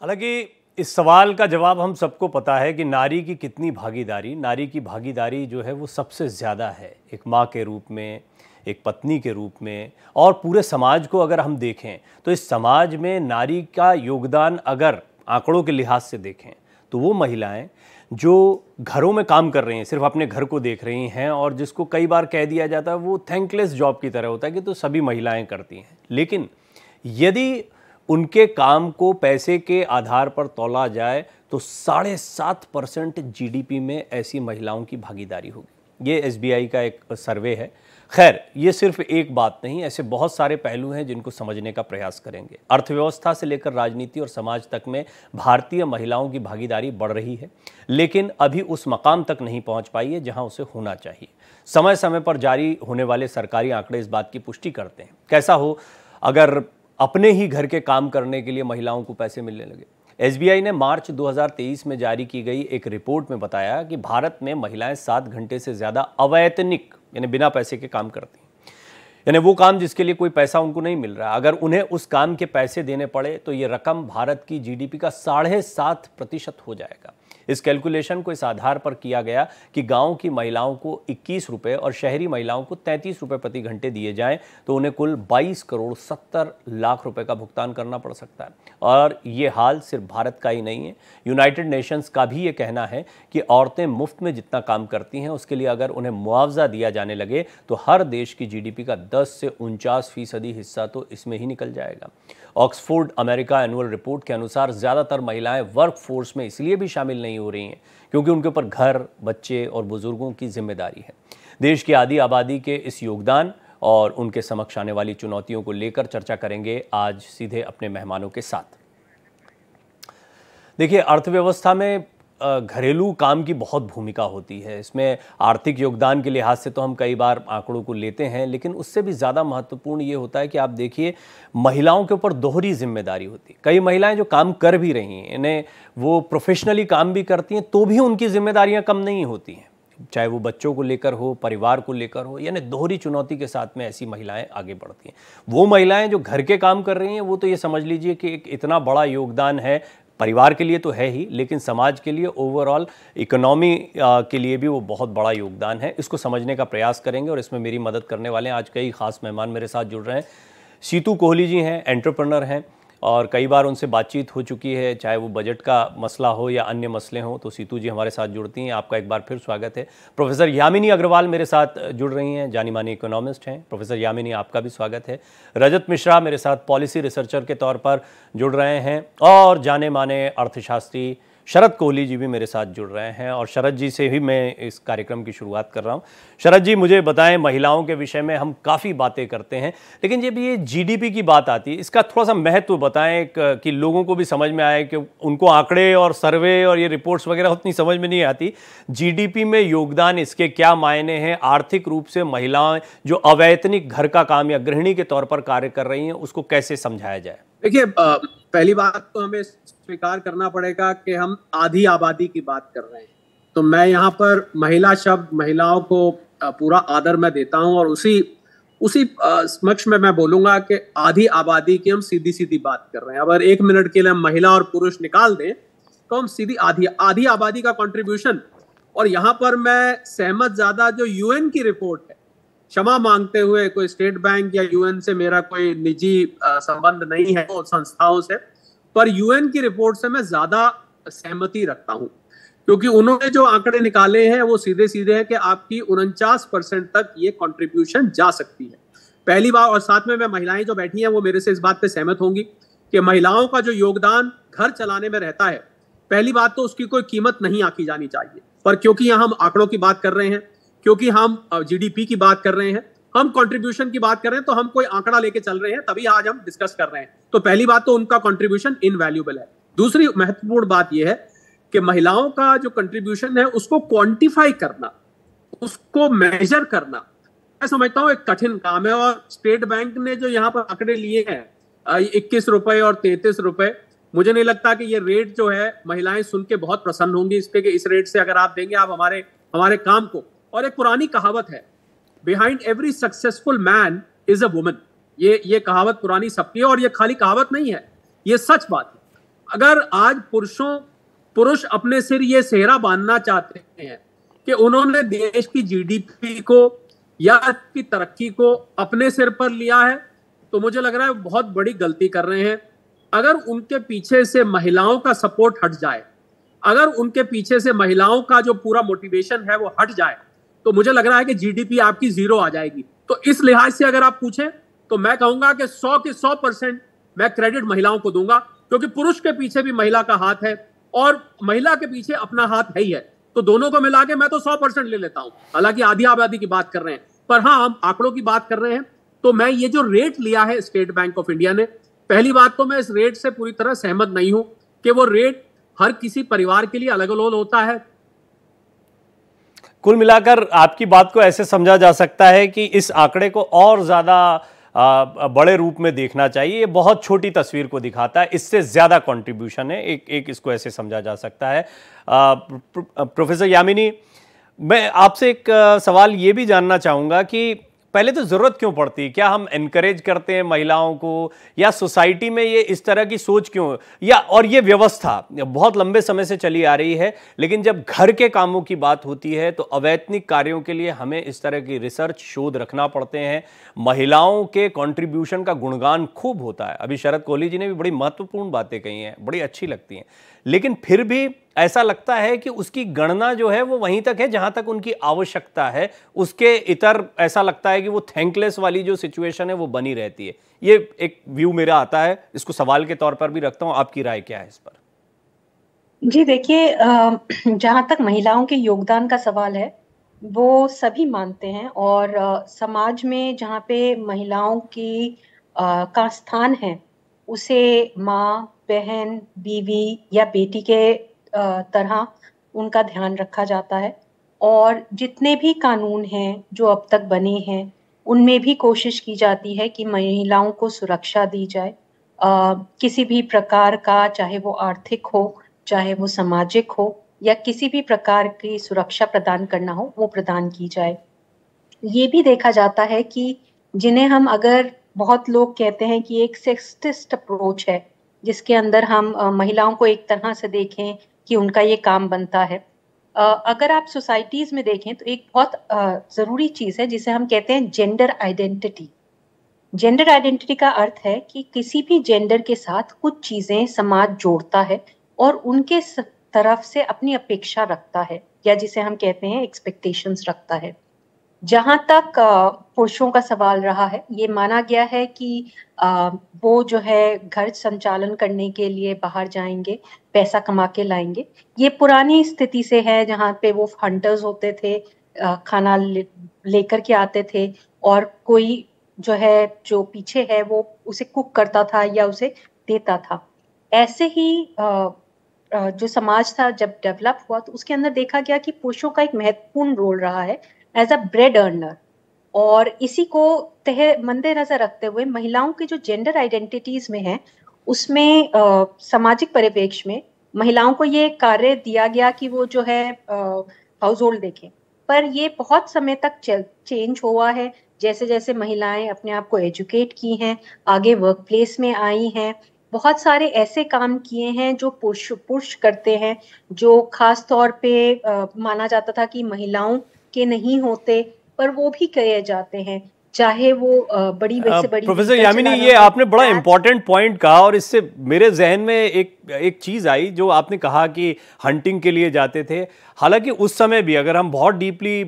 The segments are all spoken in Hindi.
हालांकि इस सवाल का जवाब हम सबको पता है कि नारी की कितनी भागीदारी, नारी की भागीदारी जो है वो सबसे ज़्यादा है, एक माँ के रूप में, एक पत्नी के रूप में, और पूरे समाज को अगर हम देखें तो इस समाज में नारी का योगदान अगर आंकड़ों के लिहाज से देखें तो वो महिलाएं जो घरों में काम कर रही हैं, सिर्फ अपने घर को देख रही हैं, और जिसको कई बार कह दिया जाता है वो थैंकलेस जॉब की तरह होता है कि तो सभी महिलाएं करती हैं, लेकिन यदि उनके काम को पैसे के आधार पर तौला जाए तो 7.5% जीडीपी में ऐसी महिलाओं की भागीदारी होगी। ये एसबीआई का एक सर्वे है। खैर, ये सिर्फ एक बात नहीं, ऐसे बहुत सारे पहलू हैं जिनको समझने का प्रयास करेंगे। अर्थव्यवस्था से लेकर राजनीति और समाज तक में भारतीय महिलाओं की भागीदारी बढ़ रही है, लेकिन अभी उस मकाम तक नहीं पहुंच पाई है जहां उसे होना चाहिए। समय समय पर जारी होने वाले सरकारी आंकड़े इस बात की पुष्टि करते हैं। कैसा हो अगर अपने ही घर के काम करने के लिए महिलाओं को पैसे मिलने लगे। एसबीआई ने मार्च 2023 में जारी की गई एक रिपोर्ट में बताया कि भारत में महिलाएं 7 घंटे से ज़्यादा अवैतनिक यानी बिना पैसे के काम करती हैं, यानी वो काम जिसके लिए कोई पैसा उनको नहीं मिल रहा। अगर उन्हें उस काम के पैसे देने पड़े तो ये रकम भारत की जीडीपी का 7.5% हो जाएगा। इस कैलकुलेशन को इस आधार पर किया गया कि गांव की महिलाओं को 21 रुपये और शहरी महिलाओं को 33 रुपये प्रति घंटे दिए जाएं तो उन्हें कुल 22 करोड़ 70 लाख रुपए का भुगतान करना पड़ सकता है। और ये हाल सिर्फ भारत का ही नहीं है, यूनाइटेड नेशंस का भी ये कहना है कि औरतें मुफ्त में जितना काम करती हैं उसके लिए अगर उन्हें मुआवजा दिया जाने लगे तो हर देश की जीडीपी का 10 से 49% हिस्सा तो इसमें ही निकल जाएगा। ऑक्सफोर्ड अमेरिका एनुअल रिपोर्ट के अनुसार ज़्यादातर महिलाएं वर्क फोर्स में इसलिए भी शामिल नहीं हो रही हैं क्योंकि उनके ऊपर घर, बच्चे और बुजुर्गों की जिम्मेदारी है। देश की आधी आबादी के इस योगदान और उनके समक्ष आने वाली चुनौतियों को लेकर चर्चा करेंगे आज सीधे अपने मेहमानों के साथ। देखिए, अर्थव्यवस्था में घरेलू काम की बहुत भूमिका होती है। इसमें आर्थिक योगदान के लिहाज से तो हम कई बार आंकड़ों को लेते हैं, लेकिन उससे भी ज़्यादा महत्वपूर्ण ये होता है कि आप देखिए महिलाओं के ऊपर दोहरी जिम्मेदारी होती है। कई महिलाएं जो काम कर भी रही हैं, इन्हें वो प्रोफेशनली काम भी करती हैं तो भी उनकी जिम्मेदारियां कम नहीं होती हैं, चाहे वो बच्चों को लेकर हो, परिवार को लेकर हो, यानी दोहरी चुनौती के साथ में ऐसी महिलाएं आगे बढ़ती हैं। वो महिलाएं जो घर के काम कर रही हैं वो तो ये समझ लीजिए कि एक इतना बड़ा योगदान है, परिवार के लिए तो है ही, लेकिन समाज के लिए, ओवरऑल इकोनॉमी के लिए भी वो बहुत बड़ा योगदान है। इसको समझने का प्रयास करेंगे और इसमें मेरी मदद करने वाले हैं आज कई खास मेहमान मेरे साथ जुड़ रहे हैं। सीतू कोहली जी हैं, एंटरप्रेन्योर हैं और कई बार उनसे बातचीत हो चुकी है, चाहे वो बजट का मसला हो या अन्य मसले हों, तो सीतू जी हमारे साथ जुड़ती हैं। आपका एक बार फिर स्वागत है। प्रोफेसर यामिनी अग्रवाल मेरे साथ जुड़ रही हैं, जानी मानी इकोनॉमिस्ट हैं। प्रोफेसर यामिनी, आपका भी स्वागत है। रजत मिश्रा मेरे साथ पॉलिसी रिसर्चर के तौर पर जुड़ रहे हैं और जाने माने अर्थशास्त्री शरद कोहली जी भी मेरे साथ जुड़ रहे हैं और शरद जी से ही मैं इस कार्यक्रम की शुरुआत कर रहा हूं। शरद जी, मुझे बताएं, महिलाओं के विषय में हम काफ़ी बातें करते हैं, लेकिन जब ये जीडीपी की बात आती है इसका थोड़ा सा महत्व बताएं कि लोगों को भी समझ में आए, कि उनको आंकड़े और सर्वे और ये रिपोर्ट्स वगैरह उतनी समझ में नहीं आती। जीडीपी में योगदान इसके क्या मायने हैं, आर्थिक रूप से महिलाएं जो अवैतनिक घर का काम या गृहिणी के तौर पर कार्य कर रही हैं उसको कैसे समझाया जाए? देखिए, पहली बात तो हमें स्वीकार करना पड़ेगा कि हम आधी आबादी की बात कर रहे हैं, तो मैं यहाँ पर महिला शब्द, महिलाओं को पूरा आदर मैं देता हूँ और उसी समक्ष में मैं बोलूंगा कि आधी आबादी की हम सीधी सीधी बात कर रहे हैं। अगर 1 मिनट के लिए हम महिला और पुरुष निकाल दें तो हम सीधी आधी आबादी का कंट्रीब्यूशन। और यहाँ पर मैं सहमत ज्यादा जो यूएन की रिपोर्ट है, क्षमा मांगते हुए, कोई स्टेट बैंक या यूएन से मेरा कोई निजी संबंध नहीं है उन संस्थाओं से, पर यूएन की रिपोर्ट से मैं ज्यादा सहमति रखता हूं क्योंकि उन्होंने जो आंकड़े निकाले हैं वो सीधे सीधे है कि आपकी 49% तक ये कंट्रीब्यूशन जा सकती है। पहली बार, और साथ में मैं महिलाएं जो बैठी हैं वो मेरे से इस बात पे सहमत होंगी कि महिलाओं का जो योगदान घर चलाने में रहता है, पहली बात तो उसकी कोई कीमत नहीं आंकी जानी चाहिए, पर क्योंकि यहाँ हम आंकड़ों की बात कर रहे हैं, क्योंकि हम जीडीपी की बात कर रहे हैं, हम कंट्रीब्यूशन की बात कर रहे हैं, तो हम कोई आंकड़ा लेके चल रहे हैं, तभी आज हम डिस्कस कर रहे हैं। तो पहली बात तो उनका कंट्रीब्यूशन इनवैल्यूएबल है। दूसरी महत्वपूर्ण बात यह है कि महिलाओं का जो कंट्रीब्यूशन है उसको क्वांटिफाई करना, उसको मेजर करना, मैं समझता हूं एक कठिन काम है। और स्टेट बैंक ने जो यहाँ पर आंकड़े लिए हैं 21 रुपए और 33 रुपए, मुझे नहीं लगता कि ये रेट जो है महिलाएं सुन के बहुत प्रसन्न होंगी इस पे कि इस रेट से अगर आप देंगे आप हमारे काम को। और एक पुरानी कहावत है, behind every successful man is a woman. ये कहावत पुरानी सबकी है और ये खाली कहावत नहीं है, ये सच बात है। अगर आज पुरुष अपने सिर ये सेहरा बांधना चाहते हैं कि उन्होंने देश की जीडीपी को या की तरक्की को अपने सिर पर लिया है, तो मुझे लग रहा है बहुत बड़ी गलती कर रहे हैं। अगर उनके पीछे से महिलाओं का सपोर्ट हट जाए, अगर उनके पीछे से महिलाओं का जो पूरा मोटिवेशन है वो हट जाए, तो मुझे लग रहा है कि जीडीपी आपकी 0 आ जाएगी। तो इस लिहाज से अगर आप पूछें तो मैं कहूंगा कि 100 के 100% मैं क्रेडिट महिलाओं को दूंगा, क्योंकि पुरुष के पीछे भी महिला का हाथ है और महिला के पीछे अपना हाथ है ही है। तो दोनों को मिला के मैं तो 100% ले लेता हूं। हालांकि आधी आबादी की बात कर रहे हैं, पर हाँ, हम आंकड़ों की बात कर रहे हैं। तो मैं ये जो रेट लिया है स्टेट बैंक ऑफ इंडिया ने, पहली बात तो मैं इस रेट से पूरी तरह सहमत नहीं हूं कि वो रेट हर किसी परिवार के लिए अलग अलग होता है। कुल मिलाकर आपकी बात को ऐसे समझा जा सकता है कि इस आंकड़े को और ज्यादा बड़े रूप में देखना चाहिए। ये बहुत छोटी तस्वीर को दिखाता है, इससे ज्यादा कंट्रीब्यूशन है। एक इसको ऐसे समझा जा सकता है। प्रोफेसर यामिनी, मैं आपसे एक सवाल ये भी जानना चाहूंगा कि पहले तो ज़रूरत क्यों पड़ती है? क्या हम एनकरेज करते हैं महिलाओं को, या सोसाइटी में ये इस तरह की सोच क्यों, या और ये व्यवस्था बहुत लंबे समय से चली आ रही है, लेकिन जब घर के कामों की बात होती है तो अवैतनिक कार्यों के लिए हमें इस तरह की रिसर्च शोध रखना पड़ते हैं। महिलाओं के कंट्रीब्यूशन का गुणगान खूब होता है। अभी शरद कोहली जी ने भी बड़ी महत्वपूर्ण बातें कही हैं, बड़ी अच्छी लगती हैं, लेकिन फिर भी ऐसा लगता है कि उसकी गणना जो है वो वहीं तक है जहां तक उनकी आवश्यकता है। उसके इतर ऐसा लगता है कि वो थैंकलेस वाली जो सिचुएशन है वो बनी रहती है। ये एक व्यू मेरा आता है, इसको सवाल के तौर पर भी रखता हूं। आपकी राय क्या है इस पर? जी देखिए, जहां तक महिलाओं के योगदान का सवाल है वो सभी मानते हैं, और समाज में जहां पे महिलाओं की का स्थान है उसे माँ, बहन, बीवी या बेटी के तरह उनका ध्यान रखा जाता है। और जितने भी कानून हैं जो अब तक बने हैं उनमें भी कोशिश की जाती है कि महिलाओं को सुरक्षा दी जाए, किसी भी प्रकार का, चाहे वो आर्थिक हो, चाहे वो सामाजिक हो, या किसी भी प्रकार की सुरक्षा प्रदान करना हो वो प्रदान की जाए। ये भी देखा जाता है कि जिन्हें हम, अगर बहुत लोग कहते हैं कि एक सेक्सिस्ट अप्रोच है जिसके अंदर हम महिलाओं को एक तरह से देखें कि उनका ये काम बनता है। अगर आप सोसाइटीज में देखें तो एक बहुत जरूरी चीज है जिसे हम कहते हैं जेंडर आइडेंटिटी। जेंडर आइडेंटिटी का अर्थ है कि किसी भी जेंडर के साथ कुछ चीजें समाज जोड़ता है और उनके तरफ से अपनी अपेक्षा रखता है, या जिसे हम कहते हैं एक्सपेक्टेशंस रखता है। जहां तक पुरुषों का सवाल रहा है, ये माना गया है कि वो जो है घर संचालन करने के लिए बाहर जाएंगे, पैसा कमा के लाएंगे। ये पुरानी स्थिति से है जहां पे वो हंटर्स होते थे, खाना लेकर के आते थे, और कोई जो है, जो पीछे है, वो उसे कुक करता था या उसे देता था। ऐसे ही जो समाज था जब डेवलप हुआ तो उसके अंदर देखा गया कि पुरुषों का एक महत्वपूर्ण रोल रहा है एज अ ब्रेड अर्नर। और इसी को मद्देनजर रखते हुए महिलाओं की जो जेंडर आइडेंटिटीज में है उसमें सामाजिक परिवेश में महिलाओं को ये कार्य दिया गया कि वो जो है हाउस होल्ड देखें। पर ये बहुत समय तक चेंज हुआ है, जैसे जैसे महिलाएं अपने आप को एजुकेट की हैं, आगे वर्क प्लेस में आई हैं, बहुत सारे ऐसे काम किए हैं जो पुरुष करते हैं, जो खास तौर पे माना जाता था कि महिलाओं के नहीं होते, पर वो भी किए जाते हैं, चाहे वो बड़ी से बड़ी। प्रोफेसर यामिनी, ये आपने बड़ा इंपॉर्टेंट पॉइंट कहा, और इससे मेरे जहन में एक चीज़ आई जो आपने कहा कि हंटिंग के लिए जाते थे। हालांकि उस समय भी अगर हम बहुत डीपली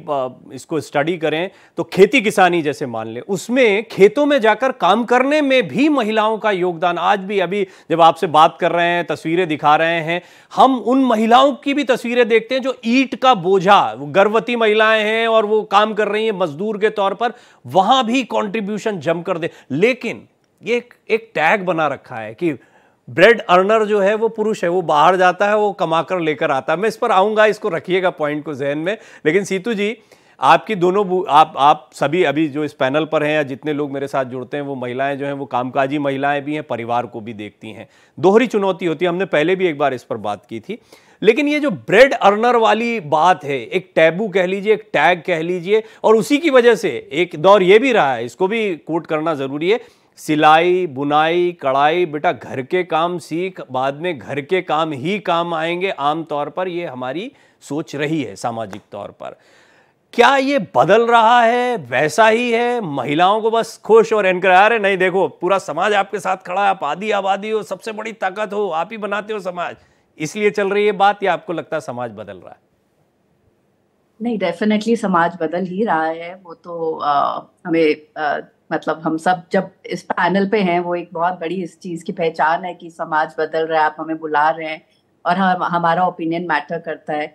इसको स्टडी करें तो खेती किसानी जैसे मान लें, उसमें खेतों में जाकर काम करने में भी महिलाओं का योगदान आज भी, अभी जब आपसे बात कर रहे हैं, तस्वीरें दिखा रहे हैं, हम उन महिलाओं की भी तस्वीरें देखते हैं जो ईंट का बोझा, वो गर्भवती महिलाएं हैं और वो काम कर रही हैं मजदूर के तौर पर, वहां भी कॉन्ट्रीब्यूशन जमकर दे। लेकिन ये एक टैग बना रखा है कि ब्रेड अर्नर जो है वो पुरुष है, वो बाहर जाता है, वो कमाकर लेकर आता है। मैं इस पर आऊंगा, इसको रखिएगा पॉइंट को जहन में। लेकिन सीतू जी, आपकी दोनों आप सभी अभी जो इस पैनल पर हैं या जितने लोग मेरे साथ जुड़ते हैं, वो महिलाएं जो हैं वो कामकाजी महिलाएं भी हैं, परिवार को भी देखती हैं। दोहरी चुनौती होती है, हमने पहले भी एक बार इस पर बात की थी। लेकिन ये जो ब्रेड अर्नर वाली बात है, एक टैबू कह लीजिए, एक टैग कह लीजिए, और उसी की वजह से एक दौर ये भी रहा है, इसको भी कोट करना जरूरी है, सिलाई, बुनाई, कढ़ाई, बेटा घर के काम सीख, बाद में घर के काम ही काम आएंगे। आमतौर पर ये हमारी सोच रही है सामाजिक तौर पर। क्या ये बदल रहा है, वैसा ही है, महिलाओं को बस खुश और एनकरेज, अरे नहीं देखो पूरा समाज आपके साथ खड़ा है, आप आधी आबादी हो, सबसे बड़ी ताकत हो, आप ही बनाते हो समाज, इसलिए चल रही है बात, या आपको लगता है समाज बदल रहा है? नहीं, डेफिनेटली समाज बदल ही रहा है। वो तो हमें मतलब हम सब जब इस पैनल पे हैं, वो एक बहुत बड़ी इस चीज की पहचान है कि समाज बदल रहा है, आप हमें बुला रहे हैं और हमारा ओपिनियन मैटर करता है।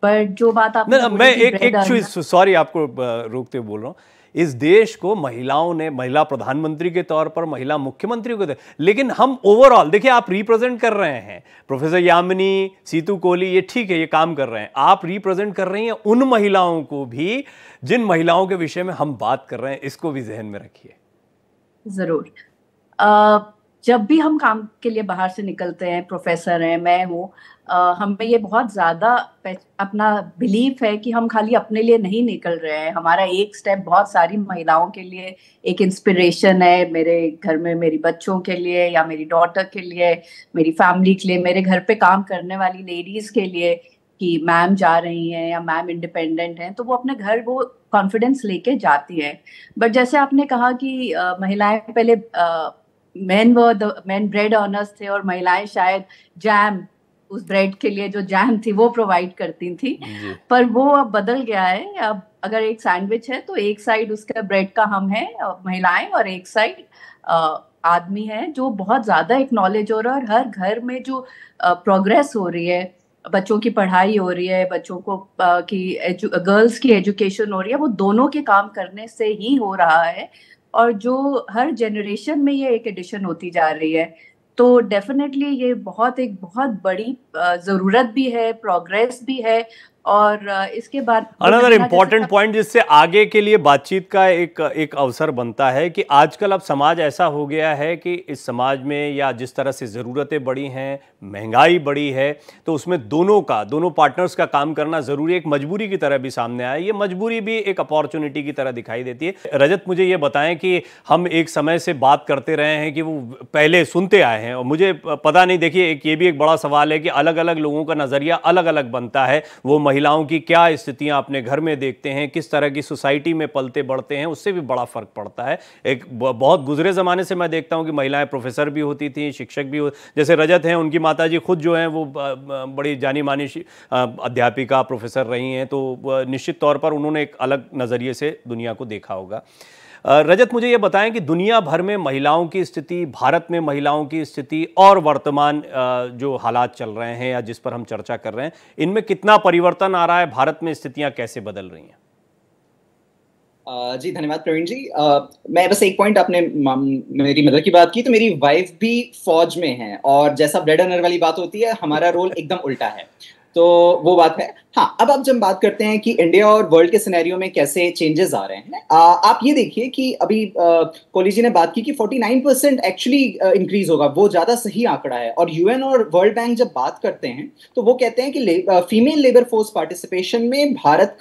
पर जो बात आपने मैं एक चीज, सॉरी आपको रोकते हुए बोल रहा हूँ, इस देश को महिलाओं ने, महिला प्रधानमंत्री के तौर पर, महिला मुख्यमंत्री को, लेकिन हम ओवरऑल देखिए, आप रिप्रेजेंट कर रहे हैं प्रोफेसर यामिनी, सीतू कोहली, ये ठीक है, ये काम कर रहे हैं, आप रिप्रेजेंट कर रही हैं उन महिलाओं को भी जिन महिलाओं के विषय में हम बात कर रहे हैं, इसको भी जहन में रखिए। जरूर। जब भी हम काम के लिए बाहर से निकलते हैं, प्रोफेसर हैं, मैं हूँ, हमें ये बहुत ज्यादा अपना बिलीफ है कि हम खाली अपने लिए नहीं निकल रहे हैं। हमारा एक स्टेप बहुत सारी महिलाओं के लिए एक इंस्पिरेशन है, मेरे घर में मेरी बच्चों के लिए, या मेरी डॉटर के लिए, मेरी फैमिली के लिए, मेरे घर पे काम करने वाली लेडीज के लिए, कि मैम जा रही हैं या मैम इंडिपेंडेंट हैं, तो वो अपने घर वो कॉन्फिडेंस लेके जाती है। बट जैसे आपने कहा कि महिलाएं पहले मेन ब्रेड अर्नर्स थे और महिलाएं शायद जैम, उस ब्रेड के लिए जो जैम थी वो प्रोवाइड करती थी, पर वो अब बदल गया है। अब अगर एक सैंडविच है तो एक साइड उसका ब्रेड का हम है महिलाएं, और एक साइड आदमी है, जो बहुत ज्यादा एक्नॉलेज हो रहा है। और हर घर में जो प्रोग्रेस हो रही है, बच्चों की पढ़ाई हो रही है, बच्चों को गर्ल्स की एजुकेशन हो रही है, वो दोनों के काम करने से ही हो रहा है। और जो हर जनरेशन में ये एक एडिशन होती जा रही है, तो डेफिनेटली ये एक बहुत बड़ी जरूरत भी है, प्रोग्रेस भी है। और इसके बाद अनदर इम्पॉर्टेंट पॉइंट जिससे आगे के लिए बातचीत का एक अवसर बनता है कि आजकल अब समाज ऐसा हो गया है कि इस समाज में, या जिस तरह से ज़रूरतें बढ़ी हैं, महंगाई बढ़ी है, तो उसमें दोनों पार्टनर्स का काम करना ज़रूरी, एक मजबूरी की तरह भी सामने आया। ये मजबूरी भी एक अपॉर्चुनिटी की तरह दिखाई देती है। रजत, मुझे ये बताएं कि हम एक समय से बात करते रहे हैं कि वो पहले सुनते आए हैं, और मुझे पता नहीं, देखिए ये भी एक बड़ा सवाल है कि अलग अलग लोगों का नज़रिया अलग अलग बनता है। वो महिलाओं की क्या स्थितियां अपने घर में देखते हैं, किस तरह की सोसाइटी में पलते बढ़ते हैं, उससे भी बड़ा फर्क पड़ता है। एक बहुत गुजरे ज़माने से मैं देखता हूं कि महिलाएं प्रोफेसर भी होती थी, शिक्षक भी जैसे रजत हैं, उनकी माताजी खुद जो हैं वो बड़ी जानी मानी अध्यापिका, प्रोफेसर रही हैं, तो निश्चित तौर पर उन्होंने एक अलग नज़रिए से दुनिया को देखा होगा। रजत, मुझे ये बताएं कि दुनिया भर में महिलाओं की स्थिति, भारत में महिलाओं की स्थिति, और वर्तमान जो हालात चल रहे हैं या जिस पर हम चर्चा कर रहे हैं, इनमें कितना परिवर्तन आ रहा है, भारत में स्थितियां कैसे बदल रही हैं? जी धन्यवाद प्रवीण जी। मैं बस एक पॉइंट, आपने मेरी मदर की बात की, तो मेरी वाइफ भी फौज में है, और जैसा ब्रेड अर्नर वाली बात होती है, हमारा रोल एकदम उल्टा है, तो वो बात है। हाँ, अब आप जब बात करते हैं कि इंडिया और वर्ल्ड के सिनेरियो में कैसे चेंजेस आ रहे हैं, आप ये देखिए कि अभी कोहली जी ने बात की कि 49% एक्चुअली इंक्रीज होगा, वो ज्यादा सही आंकड़ा है। और यूएन और वर्ल्ड बैंक जब बात करते हैं तो वो कहते हैं कि फीमेल लेबर फोर्स पार्टिसिपेशन में भारत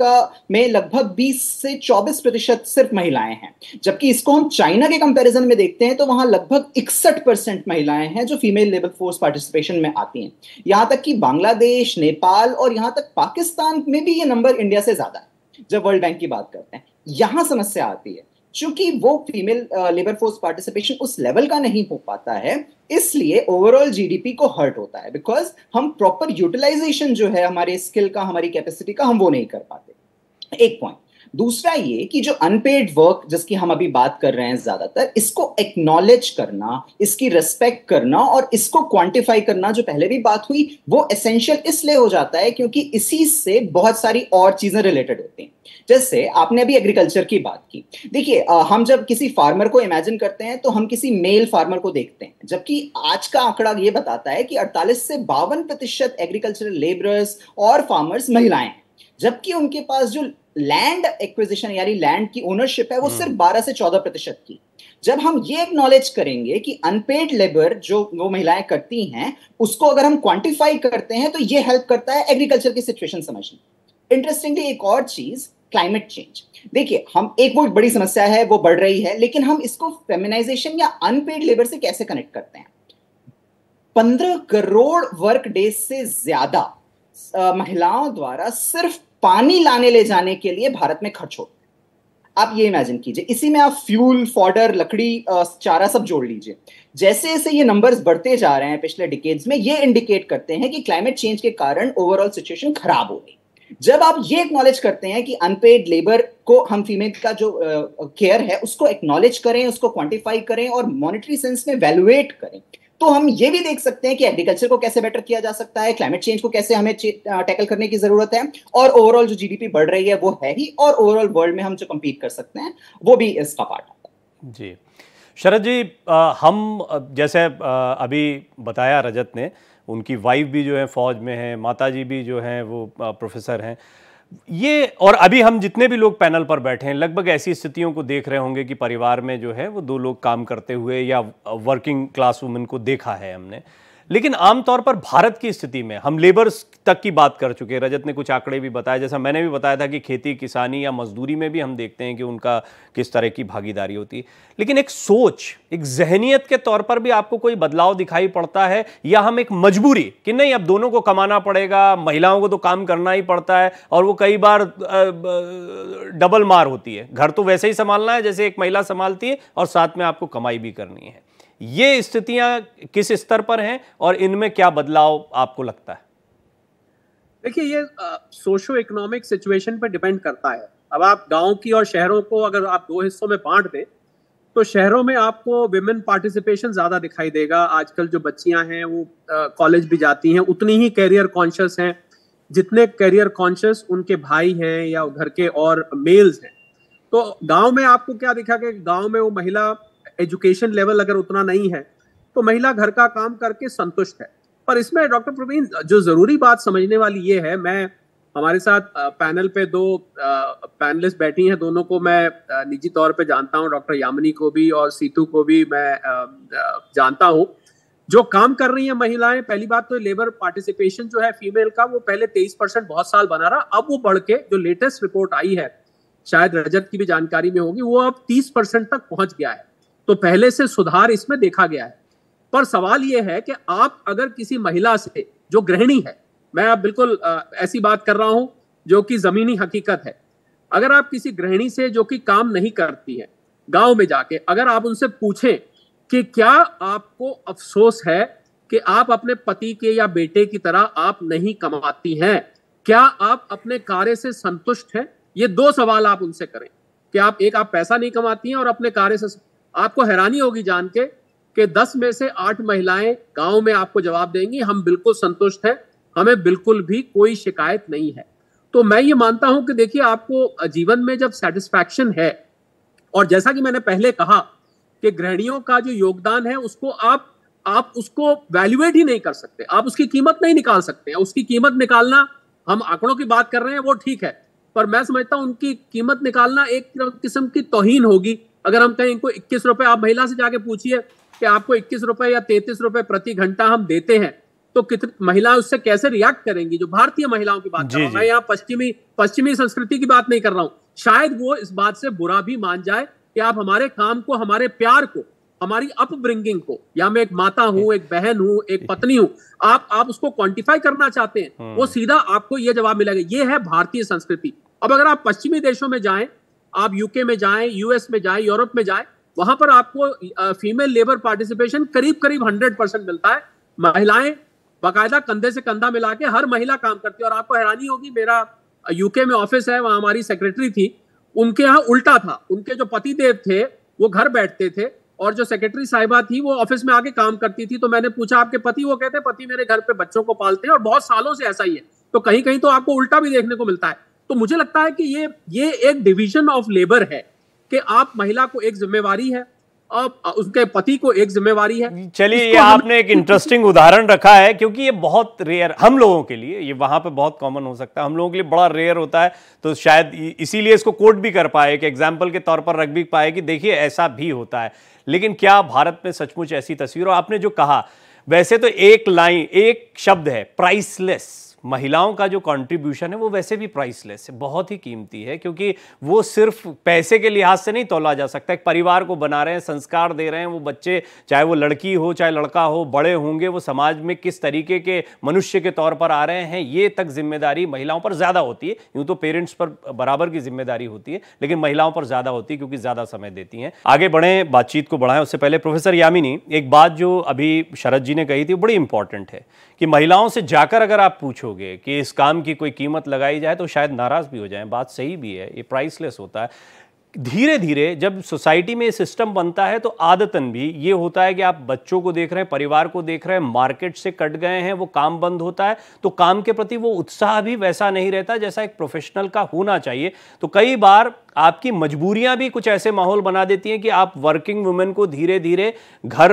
में लगभग 20 से 24% सिर्फ महिलाएं हैं, जबकि इसको हम चाइना के कंपेरिजन में देखते हैं तो वहां लगभग 61% महिलाएं हैं जो फीमेल लेबर फोर्स पार्टिसिपेशन में आती हैं। यहां तक कि बांग्लादेश, नेपाल और यहां तक पाकिस्तान में भी ये नंबर इंडिया से ज्यादा है जब वर्ल्ड बैंक की बात करते हैं। यहां समस्या आती है, चूंकि वो फीमेल लेबर फोर्स पार्टिसिपेशन उस लेवल का नहीं हो पाता है, इसलिए ओवरऑल जीडीपी को हर्ट होता है, बिकॉज हम प्रॉपर यूटिलाइजेशन जो है हमारे स्किल का, हमारी कैपेसिटी का, हम वो नहीं कर पाते। एक पॉइंट। दूसरा ये कि जो अनपेड वर्क जिसकी हम अभी बात कर रहे हैं ज्यादातर, इसको एक्नॉलेज करना, इसकी रिस्पेक्ट करना और इसको क्वांटिफाई करना, जो पहले भी बात हुई, वो एसेंशियल इसलिए हो जाता है क्योंकि इसी से बहुत सारी और चीजें रिलेटेड होती हैं। जैसे आपने अभी एग्रीकल्चर की बात की, देखिए हम जब किसी फार्मर को इमेजिन करते हैं तो हम किसी मेल फार्मर को देखते हैं, जबकि आज का आंकड़ा ये बताता है कि 48 से 52% एग्रीकल्चरल लेबरर्स और फार्मर्स महिलाएं हैं, जबकि उनके पास जो लैंड एक्विजिशन यानी लैंड की ओनरशिप है वो सिर्फ 12 से 14% की। जब हम ये एक्नॉलेज करेंगे कि अनपेड लेबर जो वो महिलाएं करती हैं, उसको अगर हम क्वांटिफाई करते हैं तो ये हेल्प करता है एग्रीकल्चर की सिचुएशन समझने। इंटरेस्टिंगली एक और चीज क्लाइमेट चेंज। देखिए, हम एक वो बड़ी समस्या है, वो बढ़ रही है, लेकिन हम इसको फेमिनाइजेशन या अनपेड लेबर से कैसे कनेक्ट करते हैं? 15 करोड़ वर्क डेज से ज्यादा महिलाओं द्वारा सिर्फ पानी लाने ले जाने के लिए भारत में खर्च होता है। आप ये इमेजिन कीजिए, इसी में आप फ्यूल, फॉडर, लकड़ी, चारा सब जोड़ लीजिए। जैसे जैसे ये नंबर्स बढ़ते जा रहे हैं पिछले डिकेड्स में, ये इंडिकेट करते हैं कि क्लाइमेट चेंज के कारण ओवरऑल सिचुएशन खराब हो गई। जब आप ये एक्नॉलेज करते हैं कि अनपेड लेबर को, हम फीमेल का जो केयर है उसको एक्नॉलेज करें, उसको क्वांटिफाई करें और मॉनेटरी सेंस में वैल्यूएट करें, तो हम ये भी देख सकते हैं कि एग्रीकल्चर को कैसे बेटर किया जा सकता है, क्लाइमेट चेंज को कैसे हमें टैकल करने की जरूरत है, और ओवरऑल जो जीडीपी बढ़ रही है वो है ही, और ओवरऑल वर्ल्ड में हम जो कम्पीट कर सकते हैं वो भी इसका पार्ट आता है। जी शरद जी, हम जैसे अभी बताया रजत ने, उनकी वाइफ भी जो है फौज में है, माताजी भी जो हैं वो प्रोफेसर हैं, ये और अभी हम जितने भी लोग पैनल पर बैठे हैं लगभग ऐसी स्थितियों को देख रहे होंगे कि परिवार में जो है वो 2 लोग काम करते हुए या वर्किंग क्लास वुमेन को देखा है हमने। लेकिन आमतौर पर भारत की स्थिति में हम लेबर्स तक की बात कर चुके हैं, रजत ने कुछ आंकड़े भी बताए, जैसा मैंने भी बताया था कि खेती किसानी या मजदूरी में भी हम देखते हैं कि उनका किस तरह की भागीदारी होती है। लेकिन एक सोच, एक जहनियत के तौर पर भी आपको कोई बदलाव दिखाई पड़ता है, या हम एक मजबूरी कि नहीं अब दोनों को कमाना पड़ेगा, महिलाओं को तो काम करना ही पड़ता है, और वो कई बार डबल मार होती है, घर तो वैसे ही संभालना है जैसे एक महिला संभालती है और साथ में आपको कमाई भी करनी है। ये स्थितियां किस स्तर पर हैं और इनमें क्या बदलाव आपको लगता है? देखिए, ये सोशो इकोनॉमिक सिचुएशन पे डिपेंड करता है। अब आप गांव की और शहरों को अगर आप 2 हिस्सों में बांट दें, तो शहरों में आपको विमेन पार्टिसिपेशन ज्यादा दिखाई देगा। आजकल जो बच्चियां हैं वो कॉलेज भी जाती हैं, उतनी ही कैरियर कॉन्शियस हैं जितने कैरियर कॉन्शियस उनके भाई हैं या घर के और मेल्स हैं। तो गांव में आपको क्या दिखा कि गांव में वो महिला एजुकेशन लेवल अगर उतना नहीं है तो महिला घर का काम करके संतुष्ट है। पर इसमें डॉक्टर प्रवीण, जो जरूरी बात समझने वाली ये है, मैं हमारे साथ पैनल पे 2 पैनलिस्ट बैठी हैं, दोनों को मैं निजी तौर पे जानता हूं, डॉक्टर यामिनी को भी और सीतू को भी मैं जानता हूं। जो काम कर रही हैं महिलाएं, पहली बात तो लेबर पार्टिसिपेशन जो है फीमेल का, वो पहले 23% बहुत साल बना रहा, अब वो बढ़ के जो लेटेस्ट रिपोर्ट आई है, शायद रजत की भी जानकारी में होगी, वो अब 30% तक पहुंच गया है। तो पहले से सुधार इसमें देखा गया है। पर सवाल यह है कि आप अगर किसी महिला से जो गृहिणी है, मैं अब बिल्कुल ऐसी बात कर रहा हूं जो कि जमीनी हकीकत है, अगर आप किसी गृहिणी से जो कि काम नहीं करती है, गांव में जाके अगर आप उनसे पूछें कि क्या आपको अफसोस है कि आप अपने पति के या बेटे की तरह आप नहीं कमाती हैं, क्या आप अपने कार्य से संतुष्ट हैं, ये 2 सवाल आप उनसे करें कि आप पैसा नहीं कमाती हैं और अपने कार्य से, आपको हैरानी होगी जान के कि 10 में से 8 महिलाएं गांव में आपको जवाब देंगी, हम बिल्कुल संतुष्ट हैं, हमें बिल्कुल भी कोई शिकायत नहीं है। तो मैं ये मानता हूं कि देखिए, आपको जीवन में जब सेटिस्फैक्शन है, और जैसा कि मैंने पहले कहा कि गृहिणियों का जो योगदान है उसको आप उसको वैल्यूएट ही नहीं कर सकते, आप उसकी कीमत नहीं निकाल सकते। उसकी कीमत निकालना, हम आंकड़ों की बात कर रहे हैं वो ठीक है, पर मैं समझता हूं उनकी कीमत निकालना एक किस्म की तौहीन होगी। अगर हम कहें इनको 21 रुपए, आप महिला से जाके पूछिए कि आपको 21 रुपए या 33 रुपए प्रति घंटा हम देते हैं, तो कितनी महिलाएं उससे कैसे रिएक्ट करेंगी? जो भारतीय महिलाओं की बात कर रहा हूं मैं, यहाँ पश्चिमी संस्कृति की बात नहीं कर रहा हूं। शायद वो इस बात से बुरा भी मान जाए कि आप हमारे काम को, हमारे प्यार को, हमारी अपब्रिंगिंग को, या मैं एक माता हूं, एक बहन हूं, एक पत्नी हूं, आप उसको क्वांटिफाई करना चाहते हैं, वो सीधा आपको ये जवाब मिलेगा। ये है भारतीय संस्कृति। अब अगर आप पश्चिमी देशों में जाएं, आप यूके में जाएं, यूएस में जाएं, यूरोप में जाएं, वहां पर आपको फीमेल लेबर पार्टिसिपेशन करीब 100% मिलता है। महिलाएं बाकायदा कंधे से कंधा मिला के हर महिला काम करती है। और आपको हैरानी होगी, मेरा यूके में ऑफिस है, वहां हमारी सेक्रेटरी थी, उनके यहाँ उल्टा था। उनके जो पति देव थे वो घर बैठते थे और जो सेक्रेटरी साहिबा थी वो ऑफिस में आके काम करती थी। तो मैंने पूछा आपके पति? वो कहते पति मेरे घर पे बच्चों को पालते हैं और बहुत सालों से ऐसा ही है। तो कहीं कहीं तो आपको उल्टा भी देखने को मिलता है। तो मुझे लगता है कि ये एक डिवीजन ऑफ लेबर है कि आप महिला को एक जिम्मेवारी है और उसके पति को एक जिम्मेवारी है। चलिए, ये आपने एक इंटरेस्टिंग उदाहरण रखा है, क्योंकि ये बहुत रेयर हम लोगों के लिए, ये वहां पे बहुत कॉमन हो सकता है, हम लोगों के लिए बड़ा रेयर होता है। तो शायद इसीलिए इसको कोट भी कर पाए, एक एग्जाम्पल के तौर पर रख भी पाए कि देखिए ऐसा भी होता है। लेकिन क्या भारत में सचमुच ऐसी तस्वीर? और आपने जो कहा, वैसे तो एक लाइन, एक शब्द है, प्राइसलेस। महिलाओं का जो कंट्रीब्यूशन है वो वैसे भी प्राइसलेस है, बहुत ही कीमती है, क्योंकि वो सिर्फ पैसे के लिहाज से नहीं तोला जा सकता। एक परिवार को बना रहे हैं, संस्कार दे रहे हैं, वो बच्चे चाहे वो लड़की हो चाहे लड़का हो, बड़े होंगे, वो समाज में किस तरीके के मनुष्य के तौर पर आ रहे हैं, ये तक जिम्मेदारी महिलाओं पर ज़्यादा होती है। यूँ तो पेरेंट्स पर बराबर की जिम्मेदारी होती है, लेकिन महिलाओं पर ज़्यादा होती है क्योंकि ज़्यादा समय देती हैं। आगे बढ़ें, बातचीत को बढ़ाएं, उससे पहले प्रोफेसर यामिनी, एक बात जो अभी शरद जी ने कही थी बड़ी इंपॉर्टेंट है कि महिलाओं से जाकर अगर आप पूछोगे कि इस काम की कोई कीमत लगाई जाए तो शायद नाराज भी हो जाएं। बात सही भी है, ये प्राइसलेस होता है। धीरे धीरे जब सोसाइटी में सिस्टम बनता है तो आदतन भी ये होता है कि आप बच्चों को देख रहे हैं, परिवार को देख रहे हैं, मार्केट से कट गए हैं, वो काम बंद होता है तो काम के प्रति वो उत्साह भी वैसा नहीं रहता जैसा एक प्रोफेशनल का होना चाहिए। तो कई बार आपकी मजबूरियां भी कुछ ऐसे माहौल बना देती हैं कि आप वर्किंग वुमेन को धीरे धीरे घर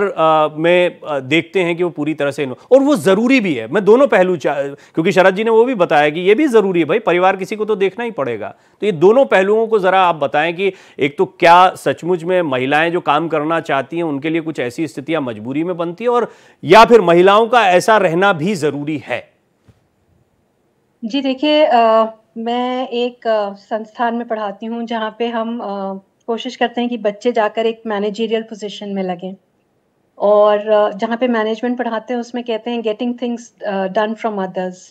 में देखते हैं कि वो पूरी तरह से, और वो ज़रूरी भी है। मैं दोनों पहलू क्योंकि शरद जी ने वो भी बताया कि ये भी ज़रूरी है, भाई परिवार किसी को तो देखना ही पड़ेगा। तो ये दोनों पहलुओं को ज़रा आप बताएं कि एक तो क्या सचमुच में महिलाएं जो काम करना चाहती हैं उनके लिए कुछ ऐसी स्थितियां मजबूरी में बनती है, और या फिर महिलाओं का ऐसा रहना भी ज़रूरी है। जी देखिए, मैं एक संस्थान में पढ़ाती हूँ जहाँ पे हम कोशिश करते हैं कि बच्चे जाकर एक मैनेजरियल पोजीशन में लगें, और जहाँ पे मैनेजमेंट पढ़ाते हैं उसमें कहते हैं getting things done from others,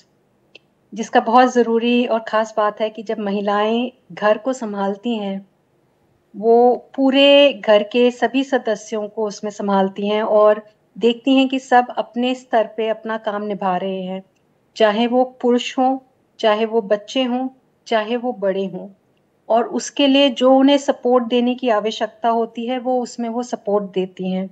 जिसका बहुत ज़रूरी और ख़ास बात है कि जब महिलाएं घर को संभालती हैं वो पूरे घर के सभी सदस्यों को उसमें संभालती हैं और देखती हैं कि सब अपने स्तर पे अपना काम निभा रहे हैं, चाहे वो पुरुष हों, चाहे वो बच्चे हों, चाहे वो बड़े हों, और उसके लिए जो उन्हें सपोर्ट देने की आवश्यकता होती है वो उसमें वो सपोर्ट देती हैं।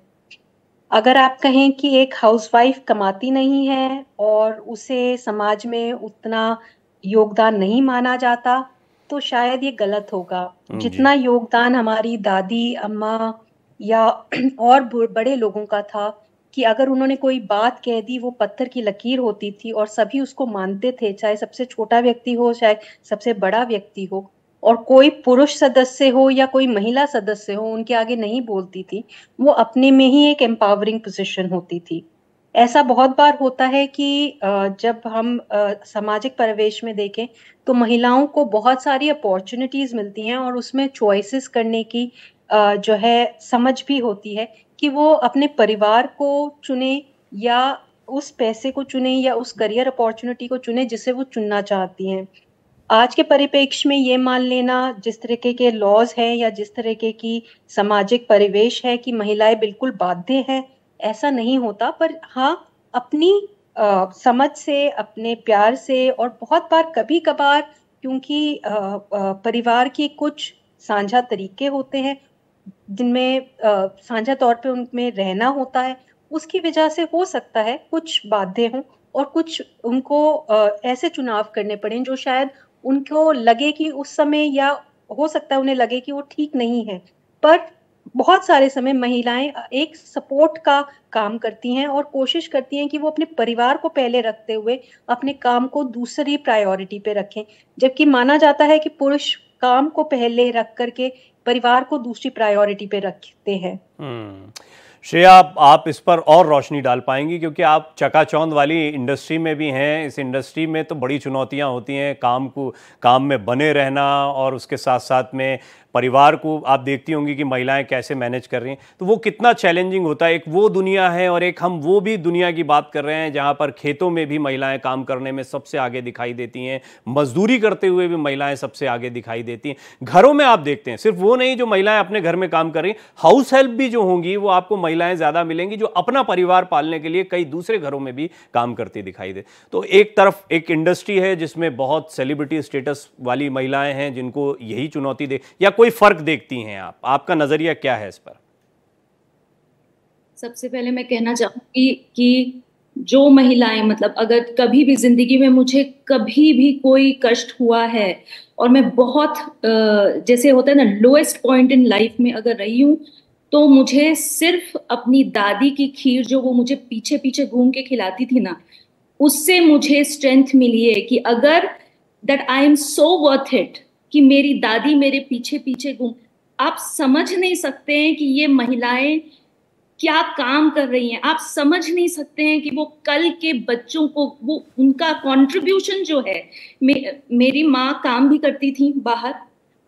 अगर आप कहें कि एक हाउसवाइफ कमाती नहीं है और उसे समाज में उतना योगदान नहीं माना जाता, तो शायद ये गलत होगा। जितना योगदान हमारी दादी, अम्मा या और बड़े लोगों का था कि अगर उन्होंने कोई बात कह दी वो पत्थर की लकीर होती थी और सभी उसको मानते थे, चाहे सबसे छोटा व्यक्ति हो चाहे सबसे बड़ा व्यक्ति हो, और कोई पुरुष सदस्य हो या कोई महिला सदस्य हो उनके आगे नहीं बोलती थी। वो अपने में ही एक एम्पावरिंग पोजीशन होती थी। ऐसा बहुत बार होता है कि जब हम सामाजिक परिवेश में देखें तो महिलाओं को बहुत सारी अपॉर्चुनिटीज मिलती हैं और उसमें चॉइसेस करने की जो है समझ भी होती है कि वो अपने परिवार को चुने या उस पैसे को चुने या उस करियर अपॉर्चुनिटी को चुने जिसे वो चुनना चाहती हैं। आज के परिप्रेक्ष्य में ये मान लेना, जिस तरीके के लॉज हैं या जिस तरीके की सामाजिक परिवेश है कि महिलाएं बिल्कुल बाध्य हैं, ऐसा नहीं होता। पर हाँ, अपनी समझ से, अपने प्यार से, और बहुत बार कभी कभार क्योंकि परिवार की कुछ साझा तरीके होते हैं जिनमें साझा तौर पे उनमें रहना होता है, उसकी वजह से हो सकता है कुछ बाध्य हों और कुछ उनको ऐसे चुनाव करने पड़े जो शायद उनको लगे कि उस समय, या हो सकता है उन्हें लगे कि वो ठीक नहीं है। पर बहुत सारे समय महिलाएं एक सपोर्ट का काम करती हैं और कोशिश करती हैं कि वो अपने परिवार को पहले रखते हुए अपने काम को दूसरी प्रायोरिटी पे रखें, जबकि माना जाता है कि पुरुष काम को पहले रख करके परिवार को दूसरी प्रायोरिटी पे रखते हैं। श्रेया, आप इस पर और रोशनी डाल पाएंगी, क्योंकि आप चकाचौंध वाली इंडस्ट्री में भी हैं। इस इंडस्ट्री में तो बड़ी चुनौतियां होती हैं, काम में बने रहना, और उसके साथ साथ में परिवार को आप देखती होंगी कि महिलाएं कैसे मैनेज कर रही हैं, तो वो कितना चैलेंजिंग होता है। एक वो दुनिया है और एक हम वो भी दुनिया की बात कर रहे हैं जहां पर खेतों में भी महिलाएं काम करने में सबसे आगे दिखाई देती हैं, मजदूरी करते हुए भी महिलाएं सबसे आगे दिखाई देती हैं। घरों में आप देखते हैं सिर्फ वो नहीं जो महिलाएं अपने घर में काम कर रही हैं, हाउस हेल्प भी जो होंगी वो आपको महिलाएं ज़्यादा मिलेंगी जो अपना परिवार पालने के लिए कई दूसरे घरों में भी काम करती दिखाई दे। तो एक तरफ एक इंडस्ट्री है जिसमें बहुत सेलिब्रिटी स्टेटस वाली महिलाएं हैं जिनको यही चुनौती दे, या कोई फर्क देखती हैं आप? आपका नजरिया क्या है इस पर? सबसे पहले मैं कहना चाहूंगी कि जो महिलाएं, मतलब अगर कभी भी जिंदगी में मुझे कभी भी कोई कष्ट हुआ है और मैं बहुत जैसे होता है ना लोएस्ट पॉइंट इन लाइफ में अगर रही हूं, तो मुझे सिर्फ अपनी दादी की खीर जो वो मुझे पीछे पीछे घूम के खिलाती थी ना, उससे मुझे स्ट्रेंथ मिली है कि अगर that I am so worth it कि मेरी दादी मेरे पीछे पीछे घूम। आप समझ नहीं सकते हैं कि ये महिलाएं क्या काम कर रही हैं। आप समझ नहीं सकते हैं कि वो कल के बच्चों को, वो उनका कंट्रीब्यूशन जो है। मेरी माँ काम भी करती थी, बाहर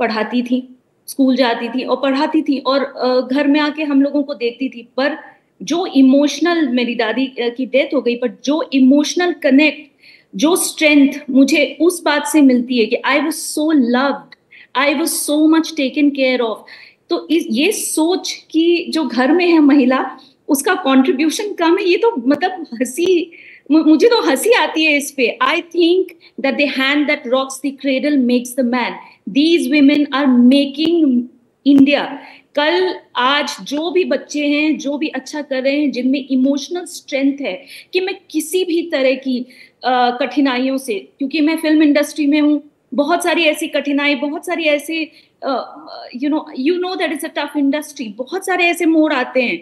पढ़ाती थी, स्कूल जाती थी और पढ़ाती थी, और घर में आके हम लोगों को देखती थी। पर जो इमोशनल, मेरी दादी की डेथ हो गई, पर जो इमोशनल कनेक्ट, जो स्ट्रेंथ मुझे उस बात से मिलती है कि I was so loved, I was so much taken care of. तो ये सोच कि जो घर में है महिला, उसका कंट्रीब्यूशन कम है, ये तो मतलब मुझे तो हंसी आती है इस पे। I think that the hand that rocks the cradle makes the man. These women are making India. कल आज जो भी बच्चे हैं, जो भी अच्छा कर रहे हैं, जिनमें इमोशनल स्ट्रेंथ है कि मैं किसी भी तरह की कठिनाइयों से, क्योंकि मैं फिल्म इंडस्ट्री में हूँ, बहुत सारी ऐसी कठिनाई, बहुत सारी ऐसे you know that is a tough industry, बहुत सारे ऐसे मोड़ आते हैं।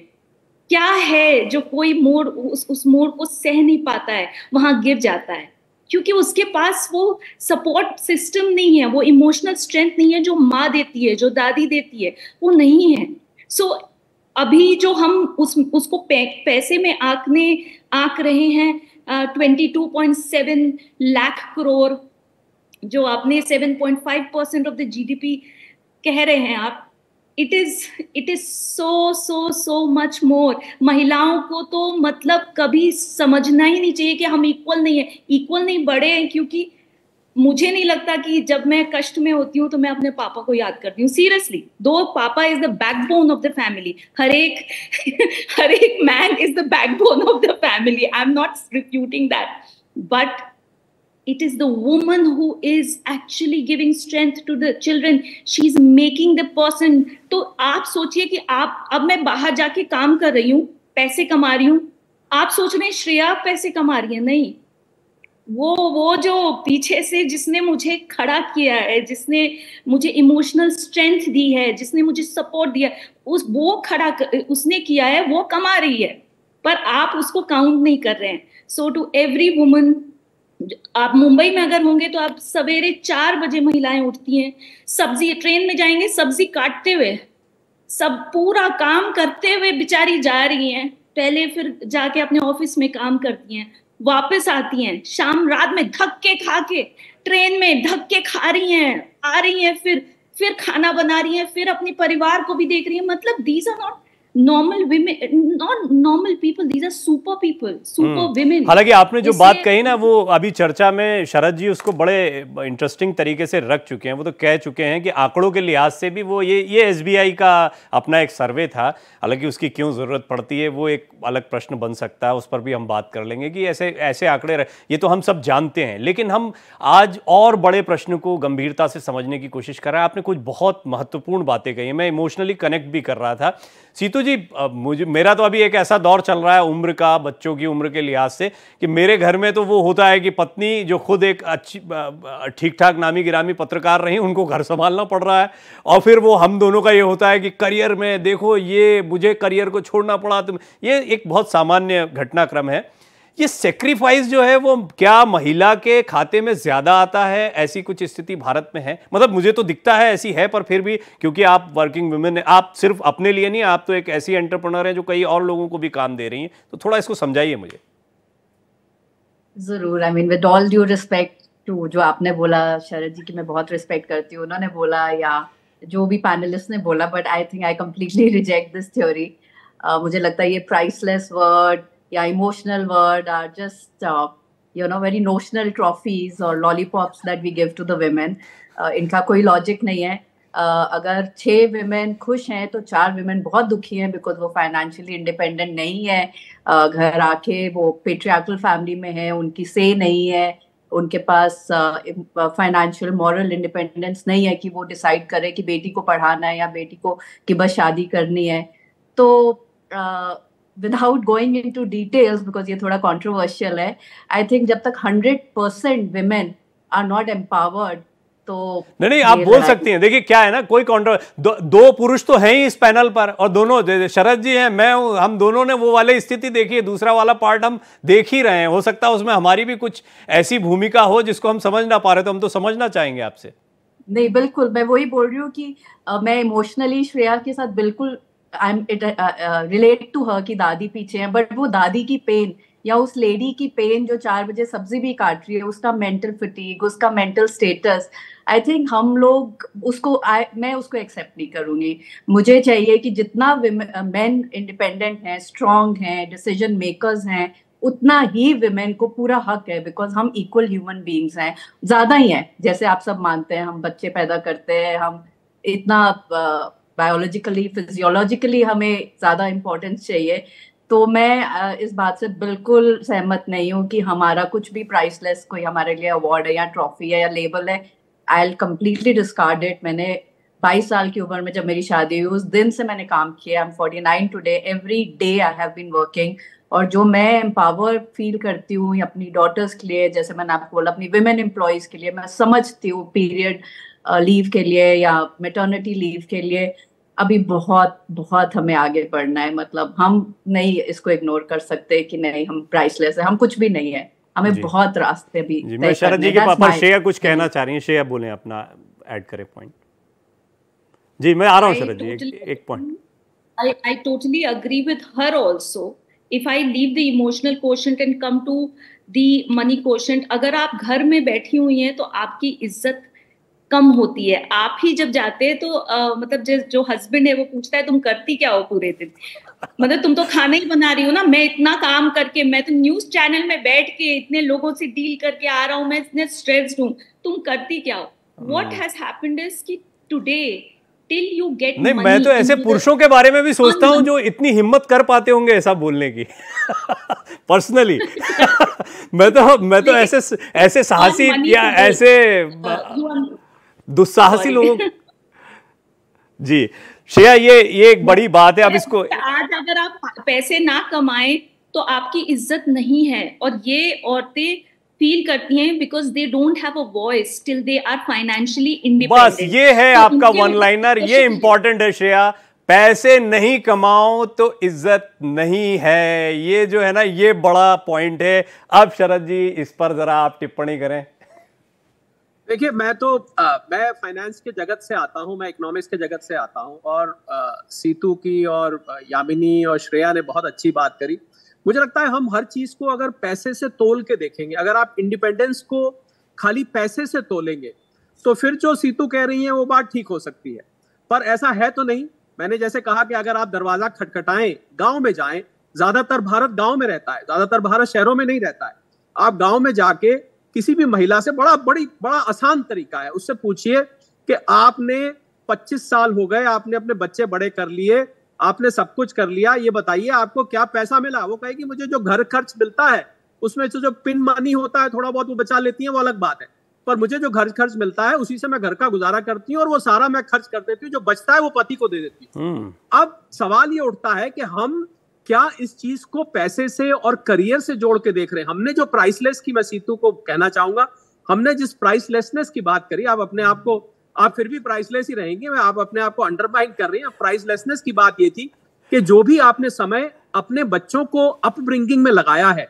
क्या है जो कोई मोड़ उस मोड़ को सह नहीं पाता है, वहां गिर जाता है, क्योंकि उसके पास वो सपोर्ट सिस्टम नहीं है, वो इमोशनल स्ट्रेंथ नहीं है जो माँ देती है, जो दादी देती है, वो नहीं है। सो अभी जो हम उसको पैसे में आंक रहे हैं, 22.7 लाख करोड़, जो आपने 7.5% ऑफ द जीडीपी कह रहे हैं आप, it is so much more. महिलाओं को तो मतलब कभी समझना ही नहीं चाहिए कि हम इक्वल नहीं है, इक्वल नहीं बड़े हैं। क्योंकि मुझे नहीं लगता कि जब मैं कष्ट में होती हूँ तो मैं अपने पापा को याद करती हूँ, सीरियसली। दो papa is the backbone of the family. हर एक man is the backbone of the family. I am not refuting that, but it is the woman who is actually giving strength to the children. She is making the person. तो आप सोचिए कि आप, अब मैं बाहर जाके काम कर रही हूँ, पैसे कमा रही हूँ, आप सोच रहे हैं श्रेया पैसे कमा रही है, नहीं। वो जो पीछे से जिसने मुझे खड़ा किया है, जिसने मुझे इमोशनल स्ट्रेंथ दी है, जिसने मुझे सपोर्ट दिया, उसने किया है, वो कमा रही है, पर आप उसको काउंट नहीं कर रहे हैं। सो टू एवरी वुमन, आप मुंबई में अगर होंगे तो आप सवेरे 4 बजे महिलाएं उठती हैं, सब्जी, ट्रेन में जाएंगे सब्जी काटते हुए, सब पूरा काम करते हुए बेचारी जा रही हैं, पहले फिर जाके अपने ऑफिस में काम करती हैं, वापस आती हैं, शाम रात में धक्के खा के, ट्रेन में धक्के खा रही हैं, आ रही हैं, फिर खाना बना रही हैं, फिर अपने परिवार को भी देख रही हैं। मतलब these are not normal women, not normal people, these are super people, super women. हालांकि आपने जो बात कही ना, वो अभी चर्चा में शरद जी उसको बड़े इंटरेस्टिंग तरीके से रख चुके हैं। वो तो कह चुके हैं कि आंकड़ों के लिहाज से भी वो ये एसबीआई का अपना एक सर्वे था, हालांकि उसकी क्यों ज़रूरत पड़ती है वो एक अलग प्रश्न बन सकता है, उस पर भी हम बात कर लेंगे कि ऐसे आंकड़े ये तो हम सब जानते हैं, लेकिन हम आज और बड़े प्रश्न को गंभीरता से समझने की कोशिश कर रहे हैं। आपने कुछ बहुत महत्वपूर्ण बातें कही, मैं इमोशनली कनेक्ट भी कर रहा था। सीतू जी, मेरा तो अभी एक ऐसा दौर चल रहा है उम्र का, बच्चों की उम्र के लिहाज से, कि मेरे घर में तो वो होता है कि पत्नी जो खुद एक अच्छी ठीक ठाक नामी गिरामी पत्रकार रही, उनको घर संभालना पड़ रहा है, और फिर वो हम दोनों का ये होता है कि करियर में देखो, ये मुझे करियर को छोड़ना पड़ा। तुम, ये एक बहुत सामान्य घटनाक्रम है। ये सेक्रीफाइस जो है वो क्या महिला के खाते में ज्यादा आता है? ऐसी कुछ स्थिति भारत में है? मतलब मुझे तो दिखता है ऐसी है, पर फिर भी क्योंकि आप वर्किंग वुमेन हैं, आप सिर्फ अपने लिए नहीं, आप तो एक ऐसी एंटरप्रेन्योर हैं जो कई और लोगों को भी काम दे रही हैं, तो थोड़ा इसको समझाइए मुझे। जरूर, I mean with all due respect to जो आपने बोला शरद जी की, मैं बहुत रिस्पेक्ट करती हूँ, उन्होंने बोला या जो भी पैनलिस्ट ने बोला, but I think I completely reject this theory. मुझे लगता है ये प्राइसलेस वर्ड या emotional word are just very notional trophies और lollipops that we give to the women. इनका कोई लॉजिक नहीं है। अगर 6 विमेन खुश हैं तो 4 विमेन बहुत दुखी हैं, बिकॉज वो फाइनेंशियली इंडिपेंडेंट नहीं है, घर आके वो पेट्रियार्कल फैमिली में है, उनकी से नहीं है, उनके पास फाइनेंशियल मॉरल इंडिपेंडेंस नहीं है कि वो डिसाइड करे कि बेटी को पढ़ाना है या बेटी को कि बस शादी करनी है। तो without going into details, because ये थोड़ा कॉन्ट्रोवर्शियल है, आई थिंक जब तक 100% विमेन आर नॉट एम्पावर्ड तो नहीं आप बोल सकती हैं। देखिए क्या है ना, कोई दो पुरुष तो हैं ही इस पैनल पर, और दोनों शरद जी हैं, मैं हूं, हम दोनों ने वो वाली स्थिति देखी है, दूसरा वाला पार्ट हम देख ही रहे हैं। हो सकता है उसमें हमारी भी कुछ ऐसी भूमिका हो जिसको हम समझ ना पा रहे, तो हम तो समझना चाहेंगे आपसे। नहीं, बिल्कुल, मैं वही बोल रही हूँ कि मैं इमोशनली श्रेया के साथ बिल्कुल I am relate to her कि दादी पीछे है, बट वो दादी की पेन या उस लेडी की पेन जो 4 बजे सब्जी भी काट रही है, उसका मेंटल फटीग, उसका मेंटल स्टेटस, आई थिंक हम लोग उसको मैं उसको एक्सेप्ट नहीं करूंगी। मुझे चाहिए कि जितना मेन इंडिपेंडेंट हैं, स्ट्रांग हैं, डिसीजन मेकर्स हैं, उतना ही विमेन को पूरा हक है, बिकॉज हम इक्वल ह्यूमन बीइंग्स हैं, ज्यादा ही हैं। जैसे आप सब मानते हैं हम बच्चे पैदा करते हैं, हम इतना बायोलॉजिकली फिजियोलॉजिकली हमें ज्यादा इम्पोर्टेंस चाहिए। तो मैं इस बात से बिल्कुल सहमत नहीं हूँ कि हमारा कुछ भी प्राइसलेस कोई हमारे लिए अवार्ड है या ट्रॉफी है या लेबल है। I will completely discard it. मैंने 22 साल की उम्र में जब मेरी शादी हुई, उस दिन से मैंने काम किया। I am 49 today, every day I have been working. और जो मैं एम्पावर फील करती हूँ अपनी डॉटर्स के लिए, जैसे मैंने आपको बोला अपनी विमेन एम्प्लॉयज के लिए, मैं समझती हूँ पीरियड लीव के लिए या मैटरनिटी लीव के लिए अभी बहुत बहुत हमें आगे बढ़ना है। मतलब हम नहीं इसको इग्नोर कर सकते कि नहीं हम प्राइसलेस है, हम कुछ भी नहीं है, हमें बहुत रास्ते भी। मैं शरद जी के पापा श्रेया कुछ कहना चाह रही हैं, श्रेया बोलें, अपना ऐड करें पॉइंट। जी मैं आ रहा हूँ शरद जी, एक point. I totally agree with her also. If I leave the emotional quotient and come to the money quotient, अगर आप घर में बैठी हुई हैं तो आपकी इज्जत कम होती है। आप ही जब जाते हैं तो मतलब जो हस्बैंड है वो पूछता है तुम करती क्या हो पूरे दिन, मतलब तुम तो खाना ही बना रही हो ना, मैं इतना काम करके, मैं तो न्यूज चैनल में बैठ के इतने लोगों से डील करके आ रहा हूँ, मैं इतने स्ट्रेस्ड हूँ, तुम करती क्या हो। व्हाट हैज हैपेंड इज कि टुडे टिल यू गेट नहीं, मैं तो ऐसे पुरुषों के बारे में भी सोचता हूँ जो इतनी हिम्मत कर पाते होंगे ऐसा बोलने की पर्सनली मैं तो ऐसे साहसी या ऐसे दुस्साहसी लोग। जी श्रेया, ये एक बड़ी बात है। अब इसको आज अगर आप पैसे ना कमाएं तो आपकी इज्जत नहीं है, और ये औरतें फील करती हैं because they don't have a voice till they are financially independent. बस ये है तो आपका वन लाइनर, ये इंपॉर्टेंट है श्रेया। पैसे नहीं कमाओ तो इज्जत नहीं है, ये जो है ना, ये बड़ा पॉइंट है। अब शरद जी इस पर जरा आप टिप्पणी करें। देखिए, मैं फाइनेंस के जगत से आता हूं, मैं इकोनॉमिक्स के जगत से आता हूं, और सीतू की और यामिनी और श्रेया ने बहुत अच्छी बात करी। मुझे लगता है हम हर चीज को अगर पैसे से तोल के देखेंगे, अगर आप इंडिपेंडेंस को खाली पैसे से तोलेंगे, तो फिर जो सीतू कह रही हैं वो बात ठीक हो सकती है, पर ऐसा है तो नहीं। मैंने जैसे कहा कि अगर आप दरवाजा खटखटाएं, गांव में जाएं, ज्यादातर भारत गांव में रहता है, ज्यादातर भारत शहरों में नहीं रहता है। आप गांव में जाके किसी भी महिला से बड़ा आसान तरीका है, उससे पूछिए कि आपने 25 साल हो गए, आपने अपने बच्चे बड़े कर लिए, आपने सब कुछ कर लिया, ये बताइए आपको क्या पैसा मिला। वो कहेगी मुझे जो घर खर्च मिलता है उसमें से जो पिन मनी होता है थोड़ा बहुत वो बचा लेती है, वो अलग बात है, पर मुझे जो घर खर्च मिलता है उसी से मैं घर का गुजारा करती हूँ, और वो सारा मैं खर्च कर देती हूँ, जो बचता है वो पति को दे देती हूँ। अब सवाल ये उठता है कि हम क्या इस चीज को पैसे से और करियर से जोड़ के देख रहे हैं। हमने जो प्राइसलेस की, मैं सीतू को कहना चाहूंगा, हमने जिस प्राइसलेसनेस की बात करी, आप फिर भी प्राइसलेस ही रहेंगे, आप अपने आप को अंडरमाइन कर रही हैं। प्राइसलेसनेस की बात ये थी कि जो भी आपने समय अपने बच्चों को अपब्रिंगिंग में लगाया है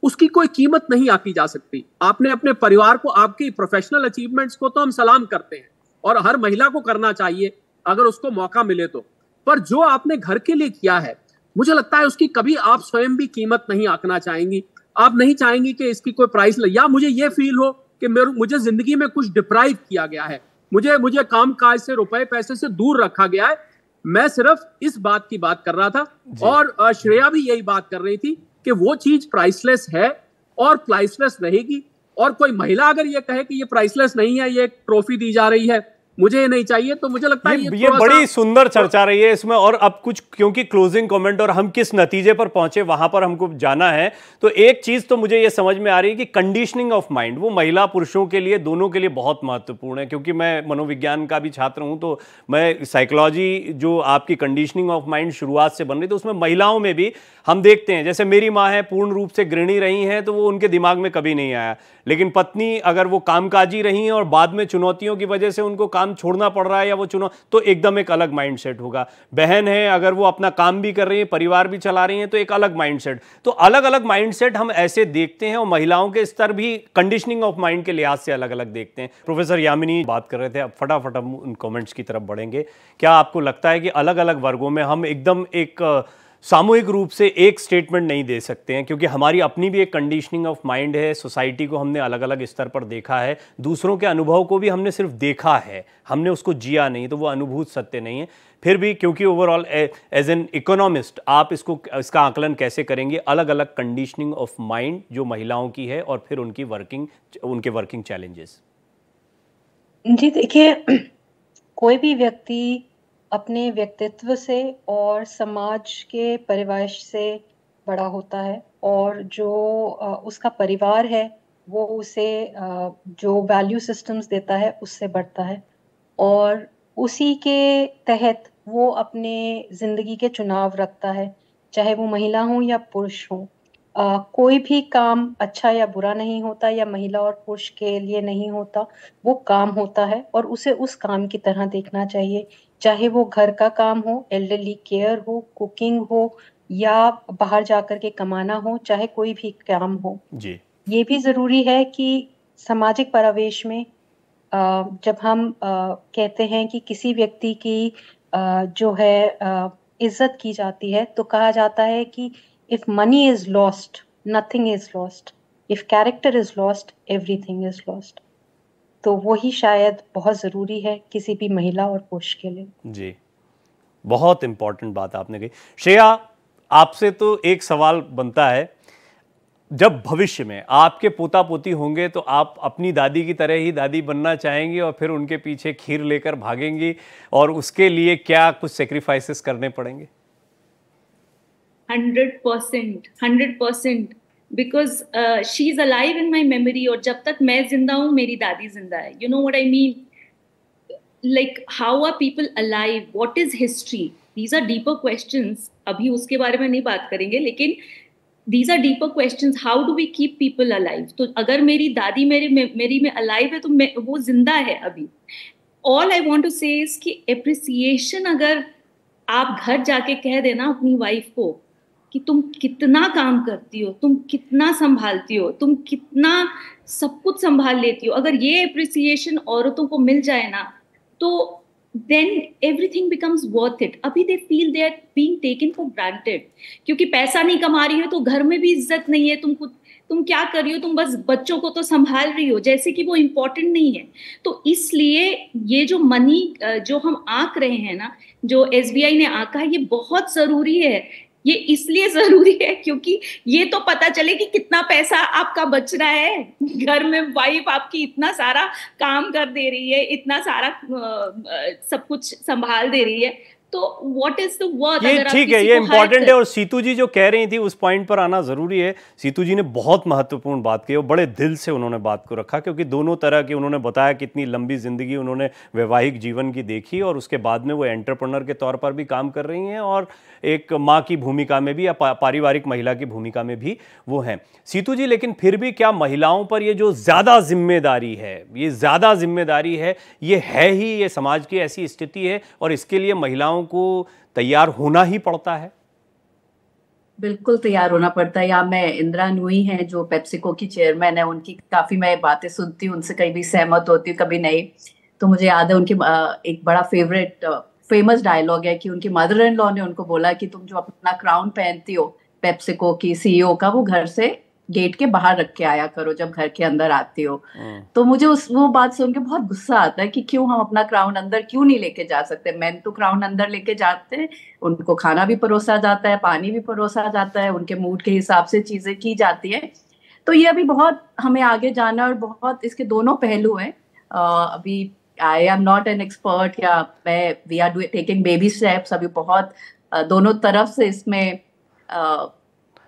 उसकी कोई कीमत नहीं आकी जा सकती। आपने अपने परिवार को, आपकी प्रोफेशनल अचीवमेंट्स को तो हम सलाम करते हैं और हर महिला को करना चाहिए अगर उसको मौका मिले तो, पर जो आपने घर के लिए किया है मुझे लगता है उसकी कभी आप स्वयं भी कीमत नहीं आंकना चाहेंगी। आप नहीं चाहेंगी कि इसकी कोई प्राइस या मुझे ये फील हो कि मुझे जिंदगी में कुछ डिप्राइव किया गया है, मुझे काम काज से, रुपए पैसे से दूर रखा गया है। मैं सिर्फ इस बात की बात कर रहा था, और श्रेया भी यही बात कर रही थी कि वो चीज प्राइसलेस है और प्राइसलेस रहेगी। और कोई महिला अगर ये कहे कि ये प्राइसलेस नहीं है, ये एक ट्रॉफी दी जा रही है, मुझे ये नहीं चाहिए, तो मुझे लगता है ये बड़ी सुंदर चर्चा रही है इसमें। और अब कुछ, क्योंकि क्लोजिंग कमेंट और हम किस नतीजे पर पहुंचे वहां पर हमको जाना है, तो एक चीज तो मुझे ये समझ में आ रही है कि कंडीशनिंग ऑफ माइंड वो महिला पुरुषों के लिए, दोनों के लिए बहुत महत्वपूर्ण है। क्योंकि मैं मनोविज्ञान का भी छात्र हूं, तो मैं साइकोलॉजी जो आपकी कंडीशनिंग ऑफ माइंड शुरुआत से बन रही, तो उसमें महिलाओं में भी हम देखते हैं, जैसे मेरी माँ है, पूर्ण रूप से गृहिणी रही हैं, तो वो उनके दिमाग में कभी नहीं आया। लेकिन पत्नी अगर वो कामकाजी रही हैं और बाद में चुनौतियों की वजह से उनको काम छोड़ना पड़ रहा है या वो तो एकदम एक अलग माइंडसेट होगा। बहन है, अगर वो अपना काम भी कर रही है, परिवार भी चला रही हैं, तो एक अलग माइंडसेट। तो अलग अलग माइंडसेट हम ऐसे देखते हैं और महिलाओं के स्तर भी कंडीशनिंग ऑफ माइंड के लिहाज से अलग अलग देखते हैं। प्रोफेसर यामिनी बात कर रहे थे, अब फटाफट हम उन कमेंट्स की तरफ बढ़ेंगे। क्या आपको लगता है कि अलग अलग वर्गों में हम एकदम एक सामूहिक रूप से एक स्टेटमेंट नहीं दे सकते हैं, क्योंकि हमारी अपनी भी एक कंडीशनिंग ऑफ माइंड है, सोसाइटी को हमने अलग अलग स्तर पर देखा है, दूसरों के अनुभव को भी हमने सिर्फ देखा है, हमने उसको जिया नहीं, तो वो अनुभूत सत्य नहीं है। फिर भी क्योंकि ओवरऑल एज एन इकोनॉमिस्ट आप इसका आकलन कैसे करेंगे, अलग अलग कंडीशनिंग ऑफ माइंड जो महिलाओं की है और फिर उनके वर्किंग चैलेंजेस? जी देखिए, कोई भी व्यक्ति अपने व्यक्तित्व से और समाज के परिवेश से बड़ा होता है, और जो उसका परिवार है वो उसे जो वैल्यू सिस्टम्स देता है उससे बढ़ता है, और उसी के तहत वो अपने जिंदगी के चुनाव रखता है, चाहे वो महिला हो या पुरुष हो। कोई भी काम अच्छा या बुरा नहीं होता, या महिला और पुरुष के लिए नहीं होता। वो काम होता है और उसे उस काम की तरह देखना चाहिए, चाहे वो घर का काम हो, एल्डरली केयर हो, कुकिंग हो, या बाहर जाकर के कमाना हो, चाहे कोई भी काम हो जी। ये भी जरूरी है कि सामाजिक परिवेश में जब हम कहते हैं कि किसी व्यक्ति की जो है इज्जत की जाती है, तो कहा जाता है कि if money is lost nothing is lost, if character is lost everything is lost. तो वही शायद बहुत ज़रूरी है किसी भी महिला और पुरुष के लिए। जी, बहुत इंपॉर्टेंट बात आपने कही। श्रेया, आपसे तो एक सवाल बनता है, जब भविष्य में आपके पोता पोती होंगे तो आप अपनी दादी की तरह ही दादी बनना चाहेंगी और फिर उनके पीछे खीर लेकर भागेंगी, और उसके लिए क्या कुछ सेक्रीफाइसेस करने पड़ेंगे? 100%, because she is alive in my memory, और जब तक मैं जिंदा हूँ मेरी दादी जिंदा है। You know what I mean, like how are people alive, what is history, these are deeper questions. अभी उसके बारे में नहीं बात करेंगे, लेकिन these are deeper questions, how do we keep people alive. तो अगर मेरी दादी मेरी में अलाइव है तो वो जिंदा है अभी। ऑल आई वॉन्ट टू से इज कि एप्रिसिएशन अगर आप घर जाके कह देना अपनी वाइफ को कि तुम कितना काम करती हो, तुम कितना संभालती हो, तुम कितना सब कुछ संभाल लेती हो, अगर ये एप्रिसिएशन औरतों को मिल जाए ना, तो then everything becomes worth it. अभी they feel they are being taken for granted, क्योंकि पैसा नहीं कमा रही हो तो घर में भी इज्जत नहीं है, तुम क्या कर रही हो, तुम बस बच्चों को तो संभाल रही हो, जैसे कि वो इम्पोर्टेंट नहीं है। तो इसलिए ये जो मनी जो हम आंक रहे हैं ना, जो SBI ने आंका है, ये बहुत जरूरी है। ये इसलिए जरूरी है क्योंकि ये तो पता चले कि कितना पैसा आपका बच रहा है। घर में वाइफ आपकी इतना सारा काम कर दे रही है, इतना सारा सब कुछ संभाल दे रही है, तो व्हाट इज द वर्थ। ये ठीक है, ये इंपॉर्टेंट है, और सीतू जी जो कह रही थी उस पॉइंट पर आना जरूरी है। सीतू जी ने बहुत महत्वपूर्ण बात की और बड़े दिल से उन्होंने बात को रखा, क्योंकि दोनों तरह की उन्होंने बताया कितनी लंबी जिंदगी उन्होंने वैवाहिक जीवन की देखी, और उसके बाद में वो एंटरप्रेन्योर के तौर पर भी काम कर रही हैं, और एक माँ की भूमिका में भी या पारिवारिक महिला की भूमिका में भी वो हैं। सीतू जी, लेकिन फिर भी क्या महिलाओं पर ये जो ज़्यादा जिम्मेदारी है, ये ज़्यादा जिम्मेदारी है, ये है ही, ये समाज की ऐसी स्थिति है और इसके लिए महिलाओं को तैयार होना ही पड़ता है? बिल्कुल तैयार होना पड़ता है। यहाँ मैं इंदिरा नूई हैं जो पेप्सिको की चेयरमैन है, उनकी काफी मैं बातें सुनती हूँ, उनसे कहीं भी सहमत होती हूँ कभी नहीं। तो मुझे याद है उनकी एक बड़ा फेमस डायलॉग है कि उनकी मदर इन लॉ ने उनको बोला कि तुम जो अपना क्राउन पहनती हो पेप्सिको की CEO का, वो घर से गेट के बाहर रख के आया करो जब घर के अंदर आती हो। तो मुझे वो बात सुन के बहुत गुस्सा आता है कि क्यों हम अपना क्राउन अंदर क्यों नहीं लेके जा सकते। मैन तो क्राउन अंदर लेके जाते हैं, उनको खाना भी परोसा जाता है, पानी भी परोसा जाता है, उनके मूड के हिसाब से चीजें की जाती है। तो ये अभी बहुत हमें आगे जाना, और बहुत इसके दोनों पहलू हैं। अभी I am not an expert, या we are taking baby steps, अभी बहुत दोनों तरफ से इसमें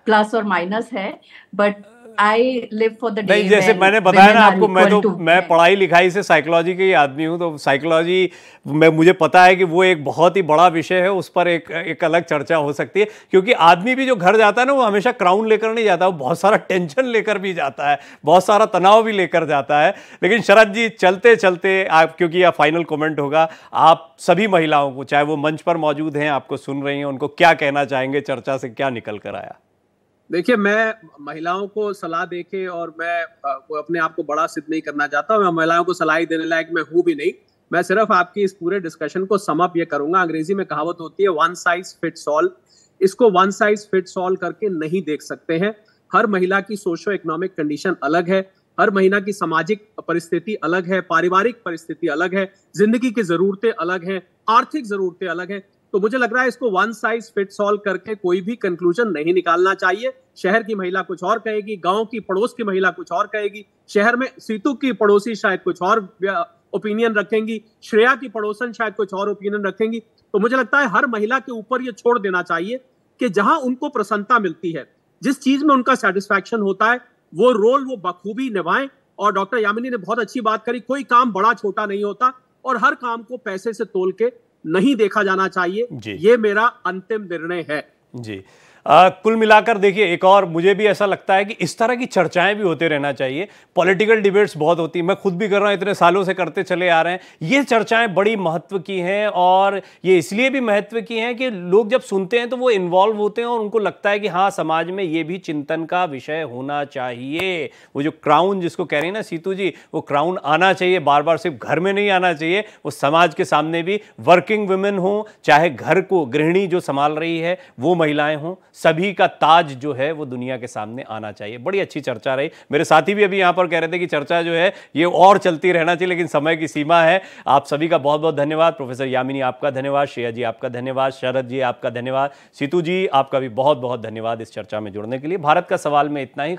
प्लस और माइनस है। But I live for the day नहीं, जैसे when मैंने बताया ना women are आपको, equal to मैं men. पढ़ाई लिखाई से साइकोलॉजी के ही आदमी हूँ, तो साइकोलॉजी में मुझे पता है कि वो एक बहुत ही बड़ा विषय है, उस पर एक अलग चर्चा हो सकती है। क्योंकि आदमी भी जो घर जाता है ना, वो हमेशा क्राउन लेकर नहीं जाता, वो बहुत सारा टेंशन लेकर भी जाता है, बहुत सारा तनाव भी लेकर जाता है। लेकिन शरद जी, चलते चलते आप, क्योंकि यह फाइनल कमेंट होगा, आप सभी महिलाओं को, चाहे वो मंच पर मौजूद हैं, आपको सुन रही हैं, उनको क्या कहना चाहेंगे? चर्चा से क्या निकल कर आया? देखिए, मैं महिलाओं को सलाह देके, और मैं अपने आप को बड़ा सिद्ध नहीं करना चाहता, मैं महिलाओं को सलाह देने लायक मैं हूं भी नहीं। मैं सिर्फ आपकी इस पूरे डिस्कशन को सम अप ये करूंगा। अंग्रेजी में कहावत होती है वन साइज फिट्स ऑल। इसको वन साइज फिट्स ऑल करके नहीं देख सकते हैं। हर महिला की सोशो इकोनॉमिक कंडीशन अलग है, हर महिला की सामाजिक परिस्थिति अलग है, पारिवारिक परिस्थिति अलग है, जिंदगी की जरूरतें अलग हैं, आर्थिक जरूरतें अलग हैं। तो मुझे लग रहा है इसको वन साइज फिट्स ऑल करके कोई भी कंक्लूजन नहीं निकालना चाहिए। शहर की महिला कुछ और कहेगी, गांव की पड़ोस की महिला कुछ और कहेगी, शहर में सीतू की पड़ोसी शायद कुछ और ओपिनियन रखेंगी, श्रेया की पड़ोसन शायद कुछ और ओपिनियन रखेंगी। तो मुझे लगता है हर महिला के ऊपर ये छोड़ देना चाहिए कि जहां उनको प्रसन्नता मिलती है, जिस चीज में उनका सेटिस्फैक्शन होता है, वो रोल वो बखूबी निभाएं। और डॉक्टर यामिनी ने बहुत अच्छी बात करी, कोई काम बड़ा छोटा नहीं होता और हर काम को पैसे से तोल के नहीं देखा जाना चाहिए। ये मेरा अंतिम निर्णय है जी। कुल मिलाकर देखिए, एक और मुझे भी ऐसा लगता है कि इस तरह की चर्चाएं भी होते रहना चाहिए। पॉलिटिकल डिबेट्स बहुत होती हैं, मैं खुद भी कर रहा हूं, इतने सालों से करते चले आ रहे हैं। ये चर्चाएं बड़ी महत्व की हैं, और ये इसलिए भी महत्व की हैं कि लोग जब सुनते हैं तो वो इन्वॉल्व होते हैं और उनको लगता है कि हाँ, समाज में ये भी चिंतन का विषय होना चाहिए। वो जो क्राउन जिसको कह रही है ना सीतू जी, वो क्राउन आना चाहिए, बार बार सिर्फ घर में नहीं आना चाहिए, वो समाज के सामने भी, वर्किंग वुमेन हो, चाहे घर को गृहिणी जो संभाल रही है वो महिलाएं हों, सभी का ताज जो है वो दुनिया के सामने आना चाहिए। बड़ी अच्छी चर्चा रही। मेरे साथी भी अभी यहां पर कह रहे थे कि चर्चा जो है ये और चलती रहना चाहिए, लेकिन समय की सीमा है। आप सभी का बहुत बहुत धन्यवाद। प्रोफेसर यामिनी, आपका धन्यवाद। श्रेया जी, आपका धन्यवाद। शरद जी, आपका धन्यवाद। सीतू जी, आपका भी बहुत बहुत धन्यवाद इस चर्चा में जुड़ने के लिए। भारत का सवाल में इतना ही।